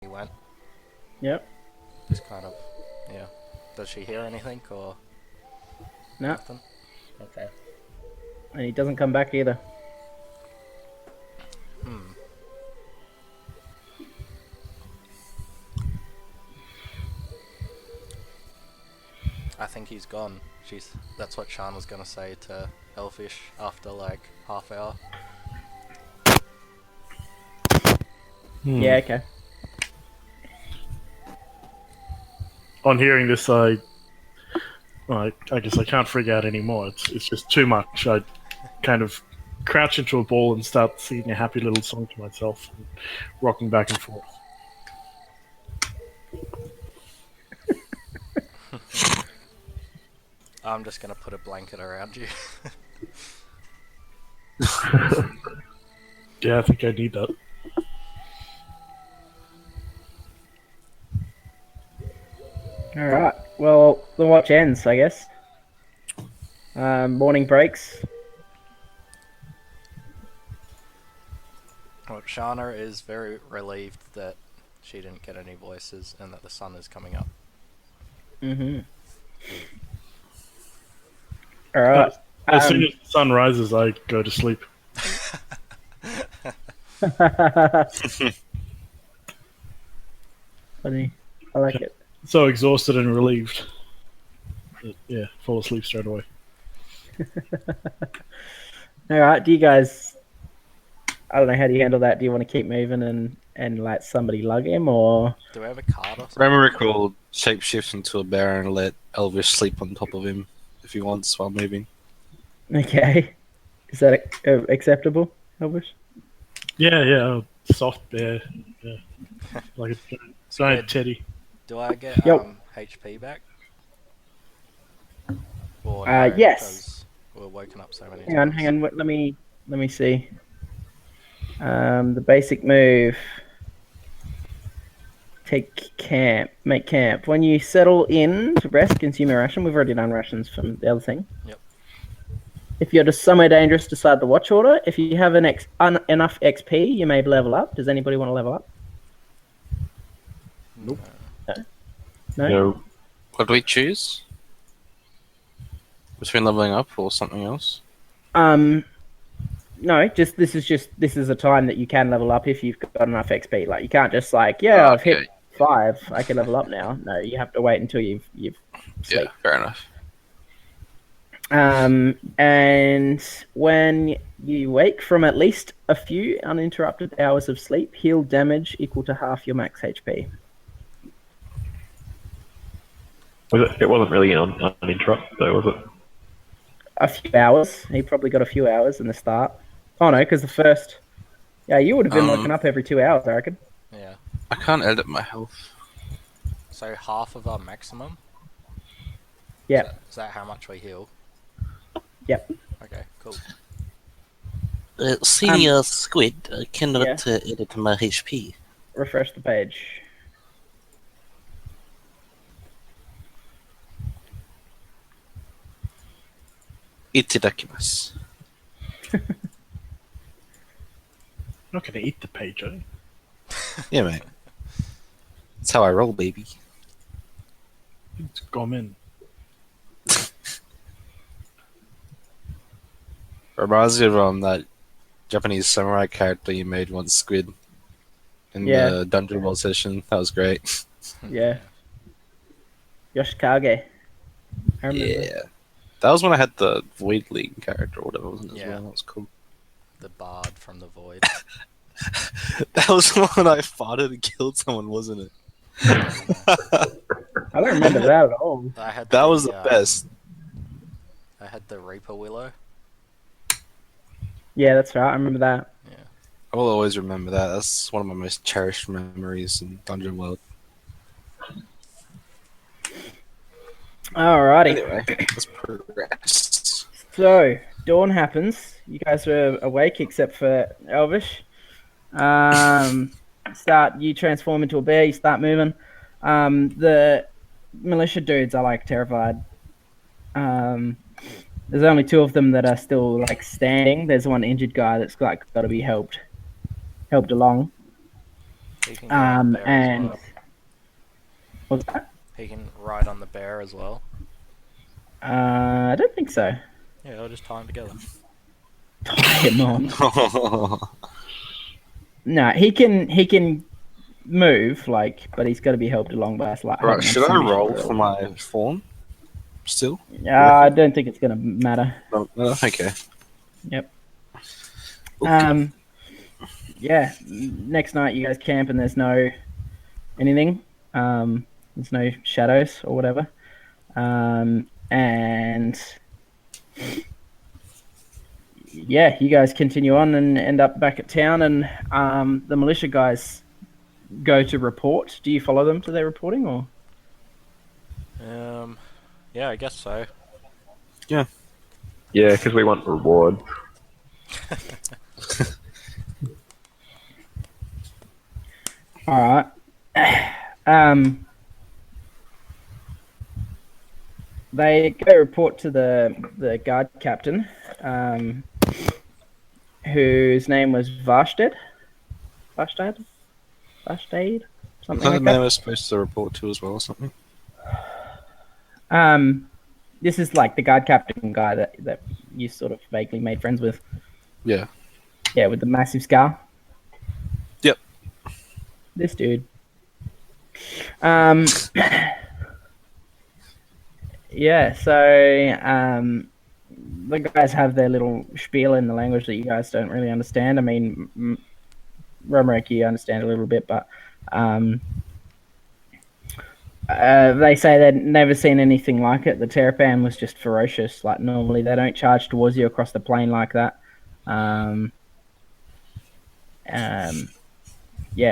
he went. Yep. Just kind of, yeah. Does she hear anything or No. nothing? Okay. And he doesn't come back either. Hmm. I think he's gone. That's what Sean was gonna say to Elfish after like half hour. Yeah, okay. On hearing this, I guess I can't freak out anymore. It's just too much. I kind of crouch into a ball and start singing a happy little song to myself, and rocking back and forth. I'm just gonna put a blanket around you. Yeah, I think I need that. All right. Well, the watch ends, I guess. Morning breaks. Well, Shana is very relieved that she didn't get any voices and that the sun is coming up. Mm-hmm. All right. As soon as the sun rises, I go to sleep. Funny. I like it. So exhausted and relieved. That, yeah, fall asleep straight away. All right. Do you guys? I don't know. How do you handle that? Do you want to keep moving and let somebody lug him, or? Do we have a card or something? Remember, will shapeshift into a bear and let Elvish sleep on top of him if he wants while moving. Okay. Is that acceptable, Elvis? Yeah, soft bear. Yeah, like a giant teddy. Do I get HP back? Or no, yes. we're woken up so many Hang times. on. Let me see. The basic move. Make camp. When you settle in to rest, consume a ration. We've already done rations from the other thing. Yep. If you're just somewhere dangerous, decide the watch order. If you have enough XP, you may level up. Does anybody want to level up? Nope. No? What do we choose? Between leveling up or something else? No, this is a time that you can level up if you've got enough XP. Like, you can't just I've hit 5, I can level up now. No, you have to wait until you've sleep. Yeah, fair enough. And when you wake from at least a few uninterrupted hours of sleep, heal damage equal to half your max HP. It wasn't really uninterrupted though, was it? A few hours. He probably got a few hours in the start. Oh no, because the first... Yeah, you would have been woken up every 2 hours, I reckon. Yeah. I can't edit my health. So half of our maximum? Yeah. Is that how much we heal? Yep. Okay, cool. Senior Squid, I cannot edit my HP. Refresh the page. Itadakimasu. I'm not gonna eat the page, eh? Yeah, mate. That's how I roll, baby. It's gomen. Reminds me of that Japanese samurai character you made once, Squid, in the Dungeon World session. That was great. Yeah. Yoshikage. I remember. Yeah. That was when I had the Void League character or whatever, wasn't it? Yeah. As well? That was cool. The bard from the void. That was when I farted and killed someone, wasn't it? I don't remember that at all. That was the best. I had the Reaper Willow. Yeah, that's right. I remember that. Yeah. I will always remember that. That's one of my most cherished memories in Dungeon World. Alrighty. Anyway, let's progress. So, dawn happens. You guys are awake except for Elvish. You transform into a bear, you start moving. The militia dudes are terrified. There's only 2 of them that are still standing. There's one injured guy that's got to be helped along. He can go on the bear And as well. what's that? He can ride on the bear as well. I don't think so. Yeah, they'll just tie them together. Tie him on. No, he can move, like, but he's got to be helped along by us. Like, Right, should I roll for my form? Still? I don't think it's gonna matter. No, okay. Yep. Okay. Yeah. Next night you guys camp and there's no anything. There's no shadows or whatever. And yeah, you guys continue on and end up back at town, and the militia guys go to report. Do you follow them to their reporting, or? Yeah, I guess so. Yeah, because we want reward. All right. They go report to the guard captain, whose name was Varstead, something Another like man that. was supposed to report to as well or something. This is like the guard captain guy that you sort of vaguely made friends with. Yeah. Yeah, with the massive scar. Yep. This dude. Yeah, so the guys have their little spiel in the language that you guys don't really understand. I mean, Romerick, you understand a little bit, but they say they'd never seen anything like it. The Terrapan was just ferocious. Like, normally they don't charge towards you across the plain like that. Yeah,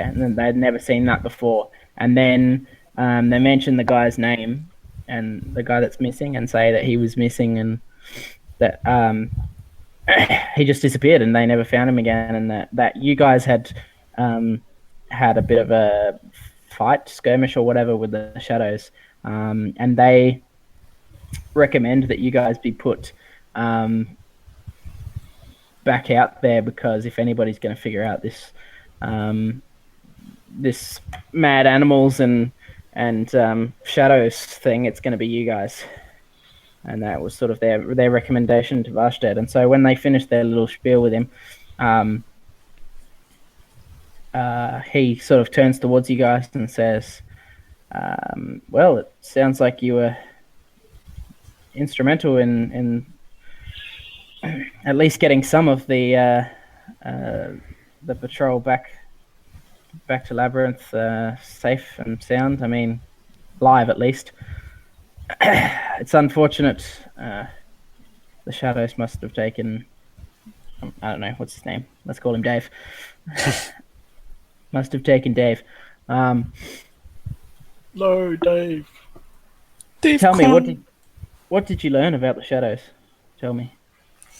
and then they'd never seen that before. And then they mention the guy's name and the guy that's missing, and say that he was missing and that he just disappeared and they never found him again, and that you guys had had a bit of a fight, skirmish or whatever with the shadows, and they recommend that you guys be put back out there, because if anybody's going to figure out this this mad animals and shadows thing, it's going to be you guys. And that was sort of their recommendation to Varstead. And so when they finished their little spiel with him, he sort of turns towards you guys and says, well, it sounds like you were instrumental in at least getting some of the patrol back to Labyrinth safe and sound. I mean, live at least. It's unfortunate. The shadows must have taken. I don't know what's his name. Let's call him Dave. Must have taken Dave. No, Dave. Tell me, what did you learn about the shadows? Tell me.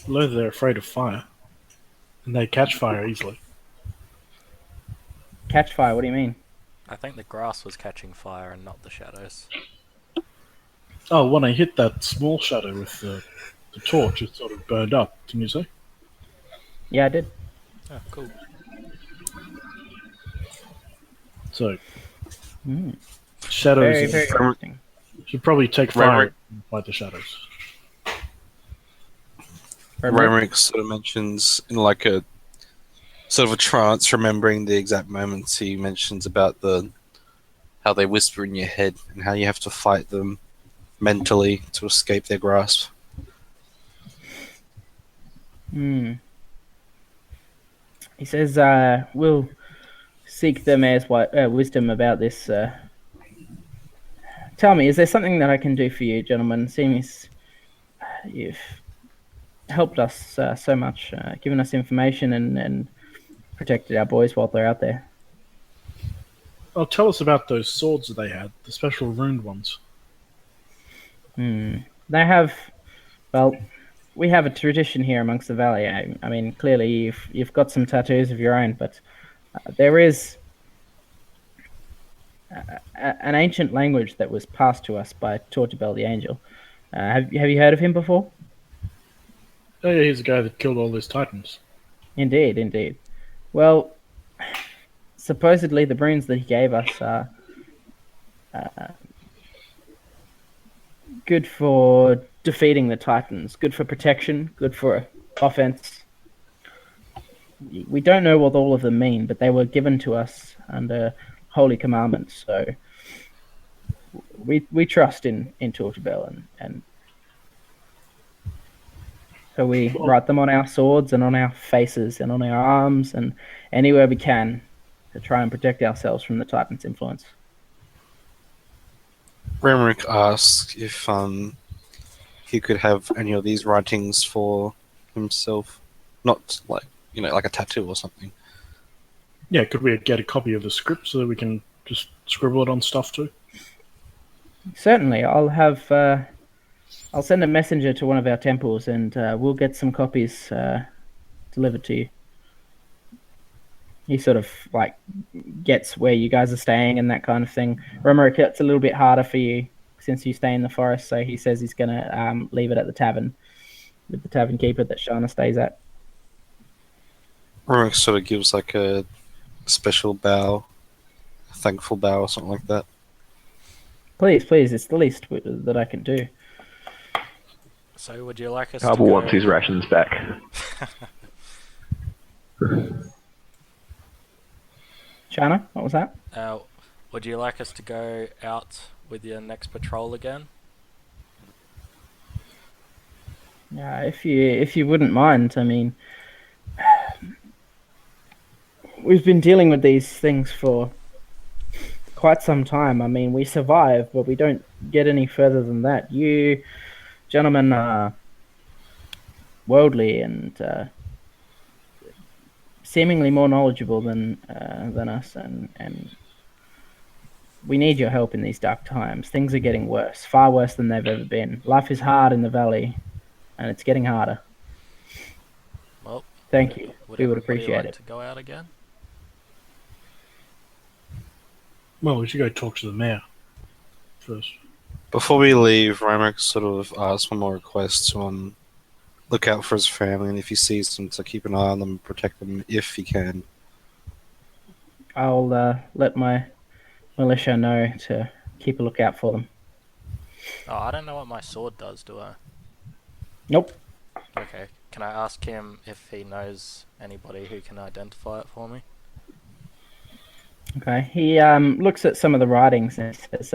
Learn they're afraid of fire, and they catch fire easily. Catch fire? What do you mean? I think the grass was catching fire and not the shadows. Oh, when I hit that small shadow with the torch, it sort of burned up. Didn't you say? Yeah, I did. Oh, cool. So, shadows Very, very interesting. should probably take fire and fight the shadows. Romerick sort of mentions in like a sort of a trance, remembering the exact moments he mentions about how they whisper in your head and how you have to fight them mentally to escape their grasp. He says, we'll seek the mayor's wisdom about this. Tell me, is there something that I can do for you, gentlemen? Seems you've helped us so much, given us information and protected our boys while they're out there. Oh, tell us about those swords that they had, the special runed ones. They have, well, we have a tradition here amongst the valley. I mean, clearly you've got some tattoos of your own, but there is an ancient language that was passed to us by Tortobel the Angel. Have you heard of him before? Oh yeah, he's the guy that killed all those titans. Indeed. Well, supposedly the runes that he gave us are good for defeating the Titans, good for protection, good for offense. We don't know what all of them mean, but they were given to us under holy commandments. So we trust in Tortobel, and so we write them on our swords and on our faces and on our arms and anywhere we can to try and protect ourselves from the Titans' influence. Remrick asked if he could have any of these writings for himself, not like like a tattoo or something. Yeah, could we get a copy of the script so that we can just scribble it on stuff too? Certainly, I'll send a messenger to one of our temples, and we'll get some copies delivered to you. He sort of like gets where you guys are staying and that kind of thing. Romerick, it's a little bit harder for you since you stay in the forest, so he says he's going to leave it at the tavern with the tavern keeper that Shana stays at. Remrick sort of gives like a special bow, a thankful bow or something like that. Please, it's the least that I can do. So would you like us Carvel to go... wants his rations back. Shana, what was that? Would you like us to go out with your next patrol again? Yeah, if you wouldn't mind. I mean, we've been dealing with these things for quite some time. I mean, we survive, but we don't get any further than that. You gentlemen are worldly and seemingly more knowledgeable than us, and we need your help in these dark times. Things are getting worse, far worse than they've ever been. Life is hard in the valley, and it's getting harder. Well, thank you. We would everybody appreciate like it. to go out again? Well, we should go talk to the mayor first. Before we leave, Remrick sort of asks one more request to look out for his family, and if he sees them, to keep an eye on them and protect them if he can. I'll let my militia know to keep a lookout for them. Oh, I don't know what my sword does, do I? Nope. Okay. Can I ask him if he knows anybody who can identify it for me? Okay. He looks at some of the writings and says,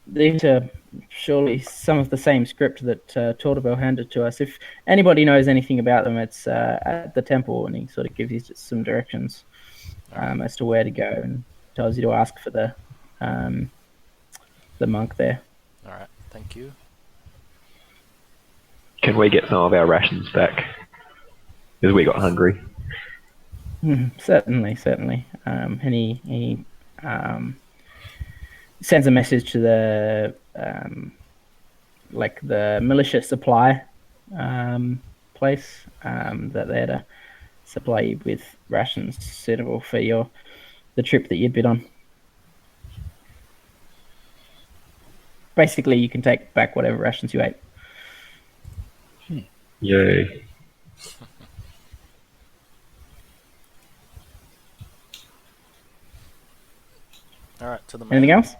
these are surely some of the same script that Tortobel handed to us. If anybody knows anything about them, it's at the temple, and he sort of gives you some directions as to where to go and tells you to ask for the monk there. Alright, thank you. Can we get some of our rations back? Because we got hungry. Certainly. And he sends a message to the the militia supply place that they're to supply you with rations suitable for the trip that you'd been on. Basically, you can take back whatever rations you ate. Yay. Alright, to the mayor. Anything else?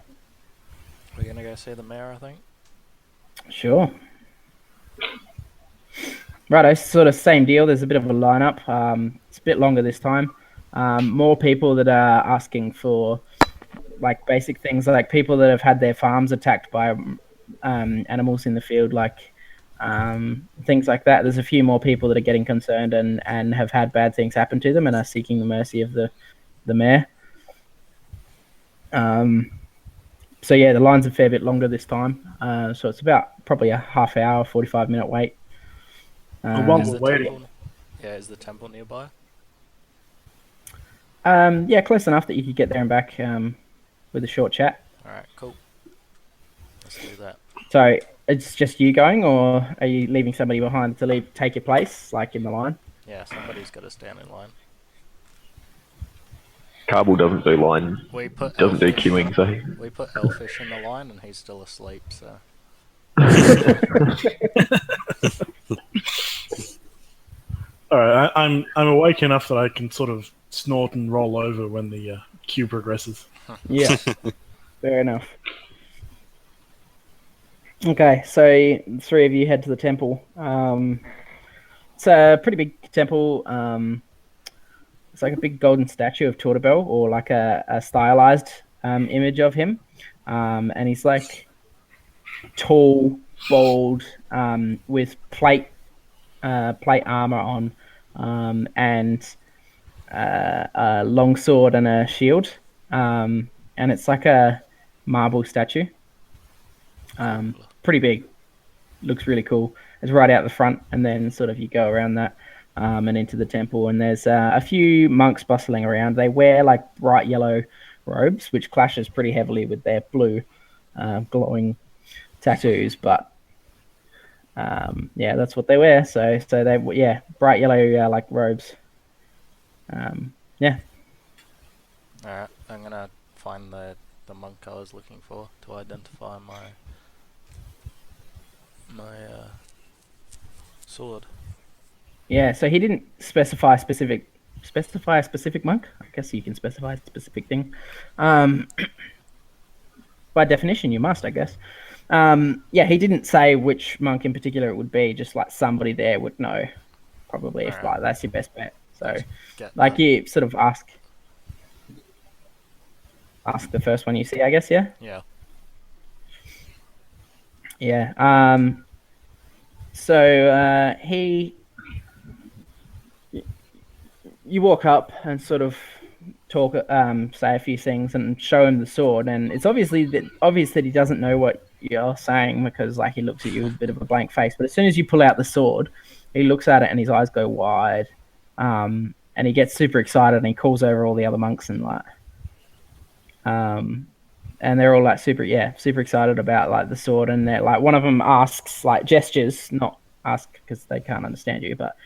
We're gonna go see the mayor, I think. Sure. Righto, sort of same deal. There's a bit of a lineup. It's a bit longer this time. More people that are asking for like basic things, like people that have had their farms attacked by animals in the field, like things like that. There's a few more people that are getting concerned and have had bad things happen to them and are seeking the mercy of the mayor. So yeah, the line's a fair bit longer this time. So it's about probably a half hour, 45-minute wait. While Is we're the waiting, temple... Yeah, is the temple nearby? Yeah, close enough that you could get there and back with a short chat. Alright, cool. Let's do that. So it's just you going, or are you leaving somebody behind to take your place, like in the line? Yeah, somebody's got to stand in line. Carvel doesn't do line, We put doesn't do Elfish- queuing, so We put Elfish in the line and he's still asleep, so... All right, I'm awake enough that I can sort of snort and roll over when the queue progresses. Yeah, fair enough. Okay, so the three of you head to the temple. It's a pretty big temple. It's like a big golden statue of Tortobel, or like a stylized image of him. And he's like tall, bald, with plate armor on, and a long sword and a shield. And it's like a marble statue. Pretty big. Looks really cool. It's right out the front, and then sort of you go around that and into the temple. And there's a few monks bustling around. They wear like bright yellow robes, which clashes pretty heavily with their blue glowing tattoos. But yeah, that's what they wear. So they bright yellow like robes. Yeah. All right, I'm gonna find the monk I was looking for to identify my sword. Yeah, so he didn't specify a specific monk. I guess you can specify a specific thing. By definition, you must, I guess. Yeah, he didn't say which monk in particular it would be. Just like somebody there would know, probably if like that's your best bet. So, like you sort of ask the first one you see, I guess. Yeah. Yeah. Yeah. So you walk up and sort of talk, say a few things and show him the sword, and it's obvious that he doesn't know what you're saying, because like he looks at you with a bit of a blank face. But as soon as you pull out the sword, he looks at it and his eyes go wide, and he gets super excited and he calls over all the other monks and like, and they're all like super excited about like the sword, and they're like, one of them asks, like gestures, not ask because they can't understand you, but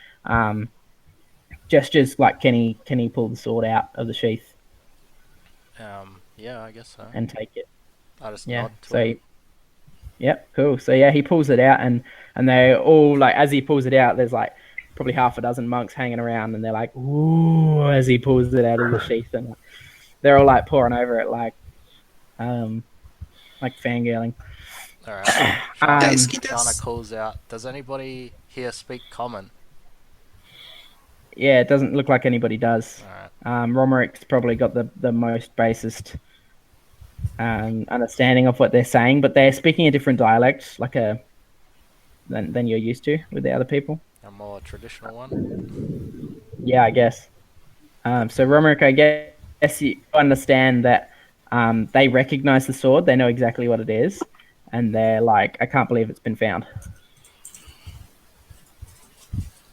gestures like, can he pull the sword out of the sheath? Yeah, I guess so. And take it. I just nod to So him. yep, cool. So yeah, he pulls it out, and they all like, as he pulls it out, there's like probably half a dozen monks hanging around, and they're like, ooh, as he pulls it out of the sheath, and they're all like pouring over it, like fangirling. All right. Shana calls out, does anybody here speak common? Yeah, it doesn't look like anybody does. All right. Romeric's probably got the most basest understanding of what they're saying, but they're speaking a different dialect, like than you're used to with the other people. A more traditional one? Yeah, I guess. So Romeric, I guess you understand that they recognize the sword. They know exactly what it is, and they're like, I can't believe it's been found.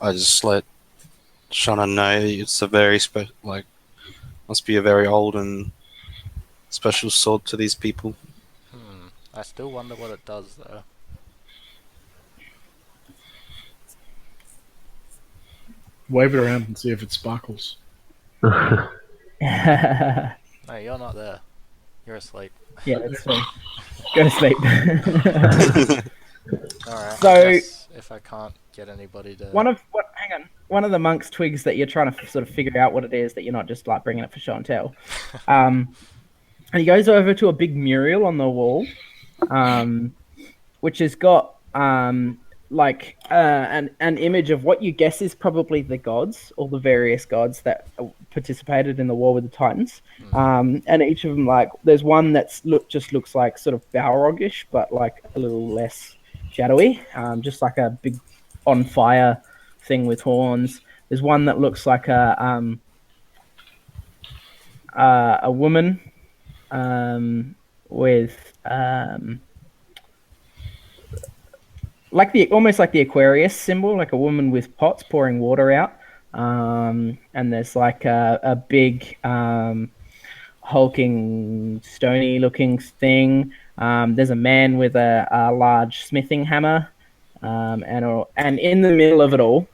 I just let Shauna know it's a very must be a very old and special sword to these people. I still wonder what it does though. Wave it around and see if it sparkles. No, you're not there. You're asleep. Yeah, that's fine. Go to sleep. Alright, So- I guess if I can't get anybody to... Hang on. One of the monks twigs that you're trying to sort of figure out what it is, that you're not just like bringing it for show and tell. And he goes over to a big mural on the wall, which has got an image of what you guess is probably the gods, or the various gods that participated in the war with the Titans. And each of them, like, there's one that's looks like sort of Balrogish, but like a little less shadowy, just like a big on fire thing with horns. There's one that looks like a woman with almost like the Aquarius symbol, like a woman with pots pouring water out. And there's like a big hulking stony looking thing. There's a man with a large smithing hammer. And in the middle of it all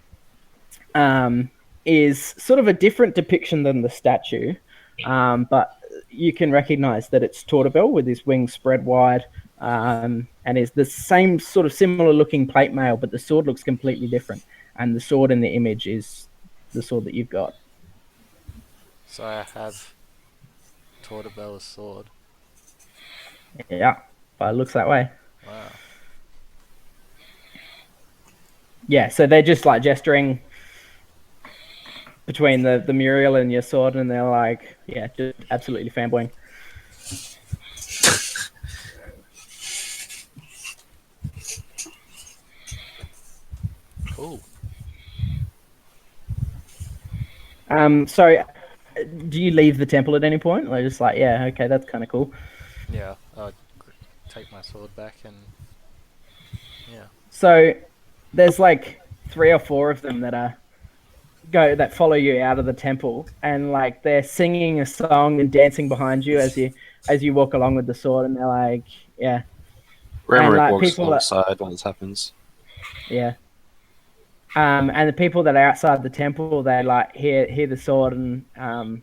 is sort of a different depiction than the statue, but you can recognize that it's Tortobel with his wings spread wide, and is the same sort of similar looking plate mail, but the sword looks completely different. and the sword in the image is the sword that you've got. So I have Tortobella's sword. Yeah, but it looks that way. Wow. Yeah, so they're just like gesturing between the Muriel and your sword, and they're like, yeah, just absolutely fanboying. Cool. So do you leave the temple at any point? Or just like, yeah, okay, that's kind of cool. Yeah, I'd take my sword back and yeah. So there's like 3 or 4 of them that follow you out of the temple, and like they're singing a song and dancing behind you as you walk along with the sword, and they're like, yeah, and Remrick like walks people alongside when this happens. yeah. And the people that are outside the temple, they like hear the sword and are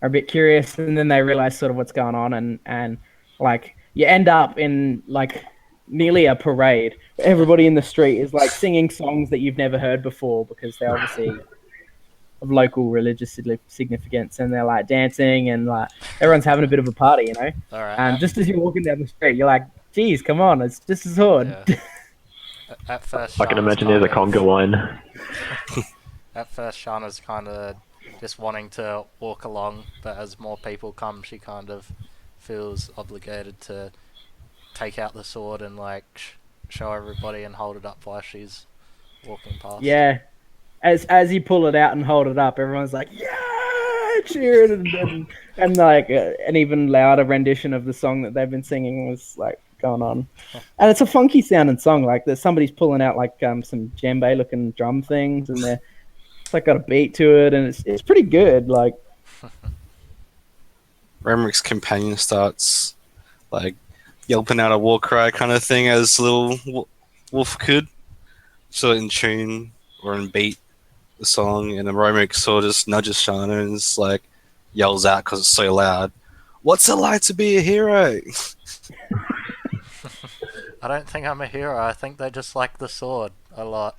a bit curious, and then they realize sort of what's going on, and like you end up in like nearly a parade. Everybody in the street is like singing songs that you've never heard before because they're obviously of local religious significance, and they're like dancing and like everyone's having a bit of a party, you know. All right. And just as you're walking down the street, you're like, "Geez, come on, it's just a sword." Yeah. At first, I can Shana's imagine there's a kind of- conga line. At first, Shana's kind of just wanting to walk along, but as more people come, she kind of feels obligated to take out the sword and like show everybody and hold it up while she's walking past. Yeah, as you pull it out and hold it up, everyone's like, "Yeah!" cheering, and like an even louder rendition of the song that they've been singing was like going on. And it's a funky sounding song. Like there's somebody's pulling out like some djembe looking drum things, and it's like got a beat to it, and it's pretty good. Like Remrick's companion starts like yelping out a war cry kind of thing as little wolf could, sort of in tune or in beat the song, and then Remrick sort of just nudges Shana and just like yells out because it's so loud. What's it like to be a hero? I don't think I'm a hero. I think they just like the sword a lot.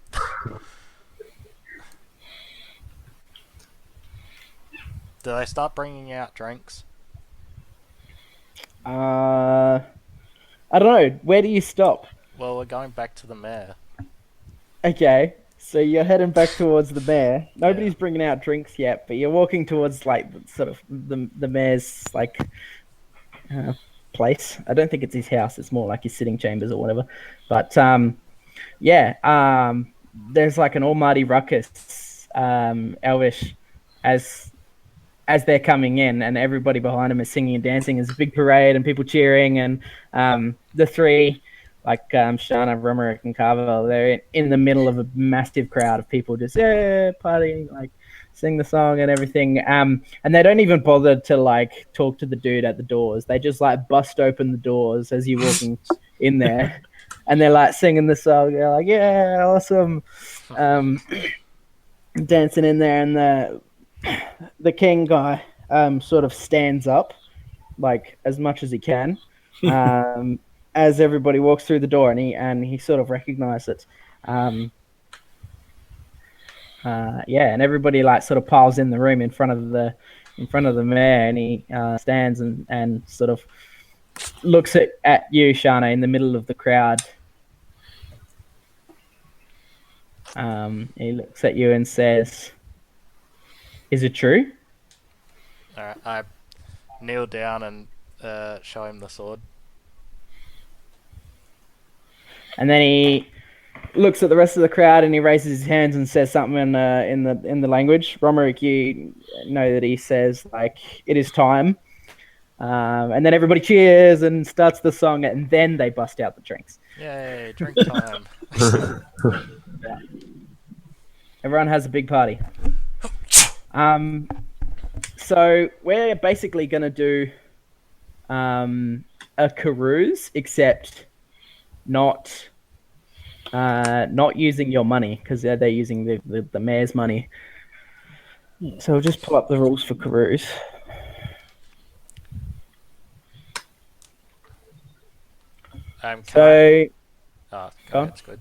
Do they start bringing out drinks? I don't know. Where do you stop? Well, we're going back to the mayor. Okay, so you're heading back towards the mayor. Nobody's bringing out drinks yet, but you're walking towards like sort of the mayor's like place. I don't think it's his house. It's more like his sitting chambers or whatever. But there's like an almighty ruckus, Elvish, as they're coming in, and everybody behind them is singing and dancing. There's a big parade and people cheering, and the three, like Shana, Romerick, and Carvel, they're in the middle of a massive crowd of people just partying, like sing the song and everything. And they don't even bother to like talk to the dude at the doors. They just like bust open the doors as you're walking in there, and they're like singing the song. They're like, "Yeah, awesome," dancing in there, and the king guy sort of stands up like as much as he can as everybody walks through the door, and he sort of recognizes it. And everybody like sort of piles in the room in front of the mayor, and he stands and sort of looks at you, Shana, in the middle of the crowd. He looks at you and says, "Is it true?" Alright, I kneel down and show him the sword. And then he looks at the rest of the crowd and he raises his hands and says something in the language. Romerick, you know that he says like, "It is time," and then everybody cheers and starts the song, and then they bust out the drinks. Yay, drink time. Everyone has a big party. So we're basically gonna do a carouse, except not using your money, because they're using the mayor's money. So we'll just pull up the rules for carouse. Can So I... Oh, Go on. that's good.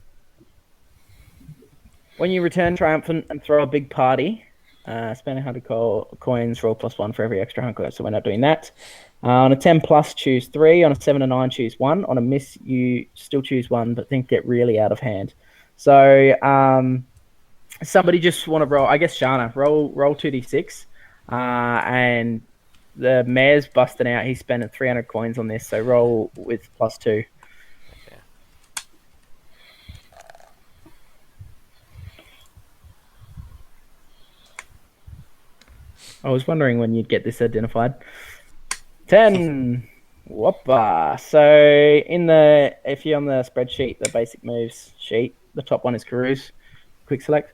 When you return triumphant and throw a big party, spend 100 coins, roll +1 for every extra 100 coins. So we're not doing that. On a 10 plus, choose 3. On a 7 and 9, choose 1. On a miss, you still choose 1, but things get really out of hand. So somebody just want to roll, I guess Shana, roll 2d6. And the mayor's busting out. He's spending 300 coins on this, so roll with +2. Okay. I was wondering when you'd get this identified. 10. Whoppa. So if you're on the spreadsheet, the basic moves sheet, the top one is Karoo's. Quick select.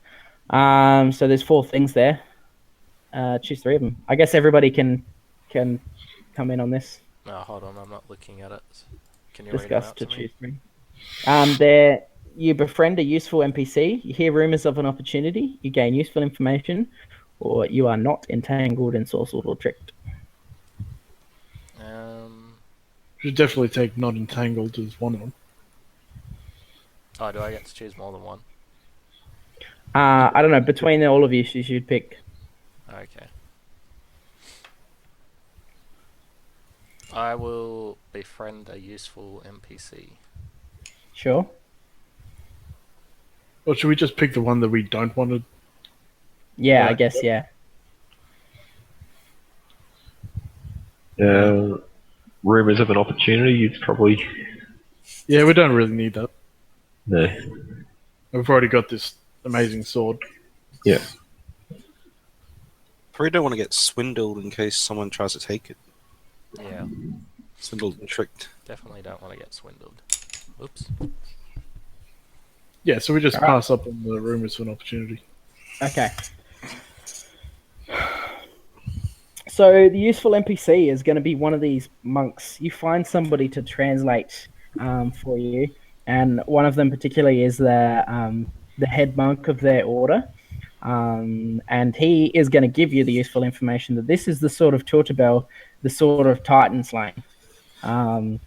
So there's 4 things there. Choose 3 of them. I guess everybody can come in on this. No, hold on, I'm not looking at it. Can you read them Discuss out to to me? choose 3. There, you befriend a useful NPC. You hear rumors of an opportunity. You gain useful information, or you are not entangled, ensorcelled, or tricked. Should definitely take not entangled as one of them. Oh, do I get to choose more than one? I don't know. Between all of you should pick. Okay. I will befriend a useful NPC. Sure. Or should we just pick the one that we don't want to? Yeah, I guess, yeah. Rumors of an opportunity, you'd probably... Yeah, we don't really need that. No. We've already got this amazing sword. Yeah. Probably don't want to get swindled in case someone tries to take it. Yeah, Swindled and tricked. definitely don't want to get swindled. Oops. Yeah, so we just pass up on the rumors of an opportunity. Okay. So the useful NPC is going to be one of these monks. You find somebody to translate for you, and one of them particularly is the head monk of their order. And he is going to give you the useful information that this is the sort of Tortobel, the sort of Titan slaying. That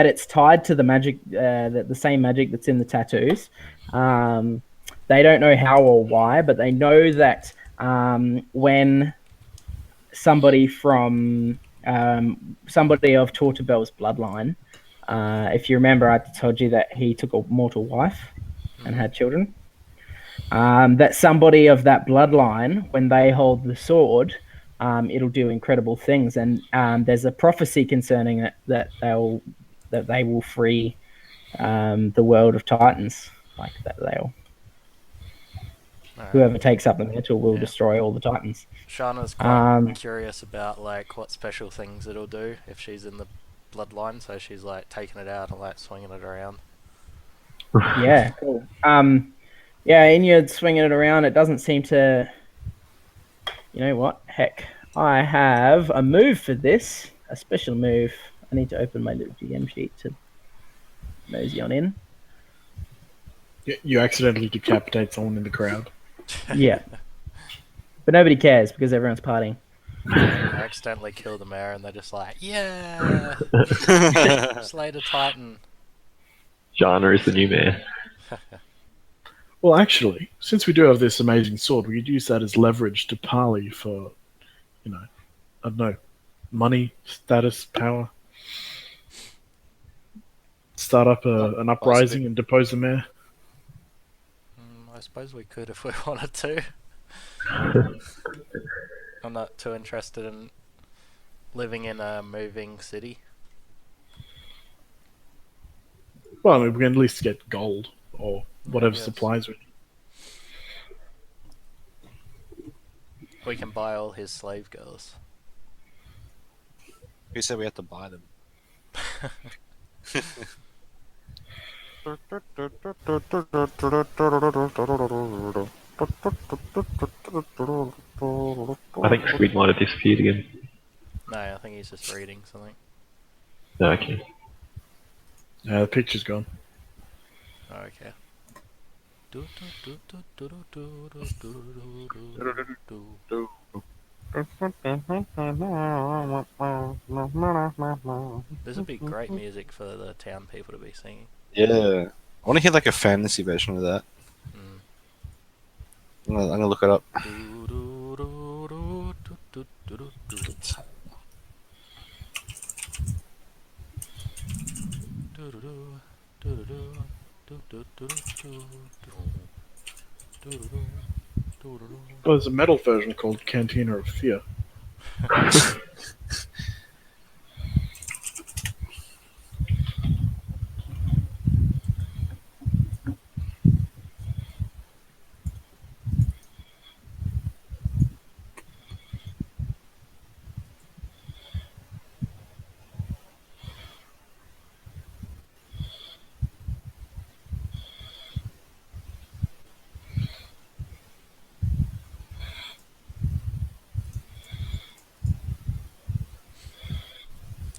it's tied to the magic, the same magic that's in the tattoos. They don't know how or why, but they know that when somebody from somebody of Tortobel's bloodline, if you remember, I told you that he took a mortal wife and had children. That somebody of that bloodline, when they hold the sword, it'll do incredible things. And there's a prophecy concerning it that they will free the world of Titans. Like that, whoever takes up the mantle will destroy all the Titans. Shana's quite curious about like what special things it'll do if she's in the bloodline, so she's like taking it out and like swinging it around. Yeah, cool. Yeah, in your swinging it around, it doesn't seem to. You know what? Heck, I have a move for this, a special move. I need to open my little GM sheet to mosey on in. You accidentally decapitate someone in the crowd. Yeah. But nobody cares because everyone's partying. I accidentally kill the mayor and they're just like, yeah! Slay the Titan. Jana is the new mayor. Well, actually, since we do have this amazing sword, we could use that as leverage to parley for, I don't know, money, status, power. Start up an uprising and depose the mayor. I suppose we could if we wanted to. I'm not too interested in living in a moving city. Well, I mean, we can at least get gold or whatever supplies we need. We can buy all his slave girls. Who said we had to buy them? I think Squid might have disappeared again. No, I think he's just reading something. No, okay. The picture's gone. Oh, okay. This would be great music for the town people to be singing. Yeah. I want to hear like a fantasy version of that. I'm gonna look it up. Well, there's a metal version called Cantina of Fear.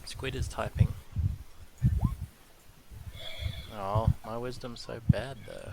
Squid is typing. Oh, my wisdom's so bad though.